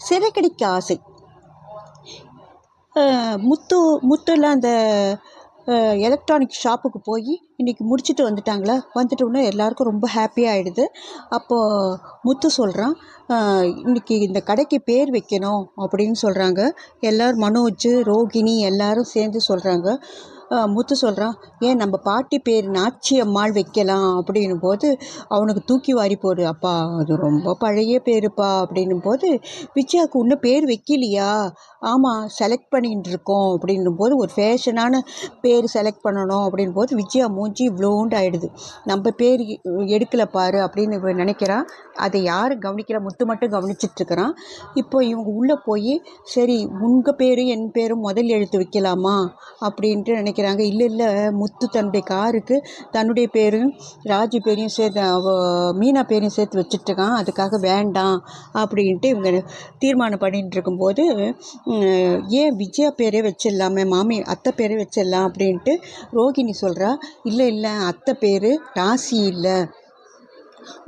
சிறகடிக்க ஆசை. முத்துலாம் அந்த எலக்ட்ரானிக் ஷாப்புக்கு போய் இன்றைக்கி முடிச்சுட்டு வந்துட்டாங்களா, வந்துட்டோன்னே எல்லாருக்கும் ரொம்ப ஹாப்பியாக ஆகிடுது. அப்போது முத்து சொல்கிறான், இன்றைக்கி இந்த கடைக்கு பேர் வைக்கணும் அப்படின்னு சொல்கிறாங்க. எல்லோரும் மனோஜ், ரோகிணி எல்லோரும் சேர்ந்து சொல்கிறாங்க. முத்து சொல்கிறான், ஏன் நம்ம பாட்டி பேர் நாச்சி அம்மாள் வைக்கலாம் அப்படின்னும் போது அவனுக்கு தூக்கி வாரி போடு, அப்பா அது ரொம்ப பழைய பேருப்பா அப்படின்னும் போது, விஜயாவுக்கு இன்னும் பேர் வைக்கலையா, ஆமாம் செலக்ட் பண்ணிகிட்டு இருக்கோம் அப்படின்னும் போது ஒரு ஃபேஷனான பேர் செலக்ட் பண்ணணும் அப்படின் போது விஜயா மூஞ்சி இவ்வளோண்டு ஆகிடுது. நம்ம பேர் எடுக்கலை பாரு அப்படின்னு நினைக்கிறான். அதை யாரும் கவனிக்கிற, முத்து மட்டும் கவனிச்சிட்ருக்கிறான். இப்போ இவங்க உள்ளே போய் சரி உங்கள் பேரும் என் பேரும் முதல் எழுத்து வைக்கலாமா அப்படின்ட்டு நினைக்கிறாங்க. இல்லை முத்து தன்னுடைய காருக்கு தன்னுடைய பேரும் ராஜு பேரையும் சேர்த்து மீனா பேரையும் சேர்த்து வச்சுட்ருக்கான். அதுக்காக வேண்டாம் அப்படின்ட்டு இவங்க தீர்மானம் பண்ணிட்டு இருக்கும்போது, ஏன் விஜயா பேரே வச்சிடலாமே, அத்தை பேரே வச்சிடலாம் அப்படின்ட்டு ரோகிணி சொல்கிறா. இல்லை அத்தை பேர் ராசி இல்லை,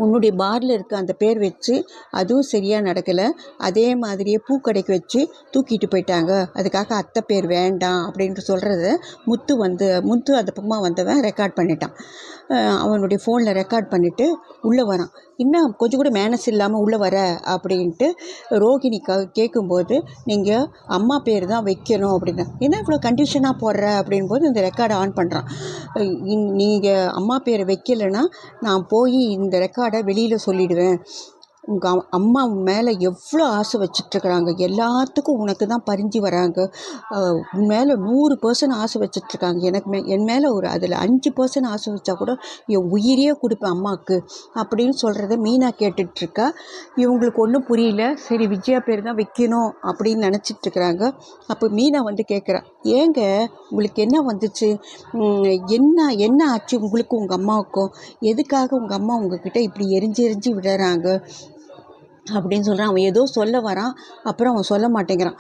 உன்னுடைய பாரில் இருக்க அந்த பேர் வச்சு அதுவும் சரியாக நடக்கலை, அதே மாதிரியே பூக்கடைக்கு வச்சு தூக்கிட்டு போயிட்டாங்க, அதுக்காக அத்தை பேர் வேண்டாம் அப்படின்ட்டு சொல்கிறத முத்து அந்த பக்கமாக வந்தவன் ரெக்கார்ட் பண்ணிட்டான். அவனுடைய ஃபோனில் ரெக்கார்ட் பண்ணிவிட்டு உள்ளே வரான். இன்னும் கொஞ்சம் கூட மேனஸ் இல்லாமல் உள்ளே வர அப்படின்ட்டு ரோகிணி கேட்கும்போது, நீங்கள் அம்மா பேர் தான் வைக்கணும் அப்படின்னா, என்ன இவ்வளோ கண்டிஷனாக போடுற அப்படின்போது இந்த ரெக்கார்டை ஆன் பண்ணுறான். நீங்கள் அம்மா பேரை வைக்கலைன்னா நான் போய் இந்த ரெக்கார்டை வெளியில் சொல்லிவிடுவேன், உங்கள் அம்மா மேலே எவ்வளோ ஆசை வச்சிட்ருக்குறாங்க, எல்லாத்துக்கும் உனக்கு தான் பறிஞ்சு வராங்க, உன் மேலே 100% ஆசை வச்சிட்ருக்காங்க, என் மேலே அதில் 5% ஆசை வச்சா கூட என் உயிரையே கொடுப்பேன் அம்மாவுக்கு அப்படின்னு சொல்கிறத மீனா கேட்டுட்ருக்கா. இவங்களுக்கு ஒன்றும் புரியல. சரி விஜயா பேர் தான் வைக்கணும் அப்படின்னு நினச்சிட்ருக்குறாங்க. அப்போ மீனா கேட்குறா, ஏங்க உங்களுக்கு என்ன வந்துச்சு, என்ன ஆச்சு உங்களுக்கும் உங்கள் அம்மாவுக்கும், எதுக்காக உங்கள் அம்மா உங்ககிட்ட இப்படி எரிஞ்சு விடுறாங்க அப்படின்னு சொல்கிறான். அவன் ஏதோ சொல்ல வரான், அப்புறம் அவன் சொல்ல மாட்டேங்கிறான்.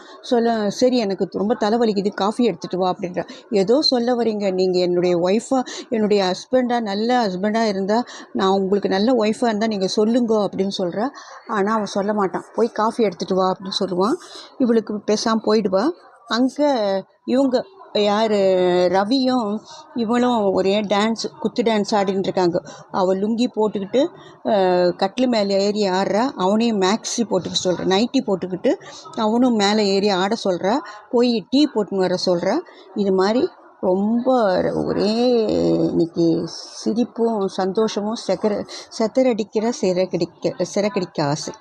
சரி எனக்கு ரொம்ப தலைவலிக்குது, காஃபி எடுத்துகிட்டு வா அப்படின்றான். ஏதோ சொல்ல வரீங்க, நீங்கள் என்னுடைய ஒய்ஃபாக, என்னுடைய ஹஸ்பண்டாக, நல்ல ஹஸ்பண்டாக இருந்தால், நான் உங்களுக்கு நல்ல ஒய்ஃபாக இருந்தால் நீங்கள் சொல்லுங்க அப்படின்னு சொல்கிறா. ஆனால் அவன் சொல்ல மாட்டான். போய் காஃபி எடுத்துகிட்டு வா அப்படின்னு சொல்லுவான். இவளுக்கு பேசாமல் போயிடுவா. அங்கே இவங்க யார் ரவியும் இவளும் ஒரே குத்து டான்ஸ் ஆடின்னு இருக்காங்க. அவள் லுங்கி போட்டுக்கிட்டு கட்டில் மேலே ஏறி ஆடுறா. அவனையும் மேக்ஸி போட்டுக்க சொல்கிறா, நைட்டி போட்டுக்கிட்டு அவனும் மேலே ஏறி ஆட சொல்கிறா. போய் டீ போட்டுன்னு வர சொல்கிறா. இது மாதிரி ரொம்ப ஒரே இன்னைக்கு சிரிப்பும் சந்தோஷமும் சிறகடிக்க ஆசை.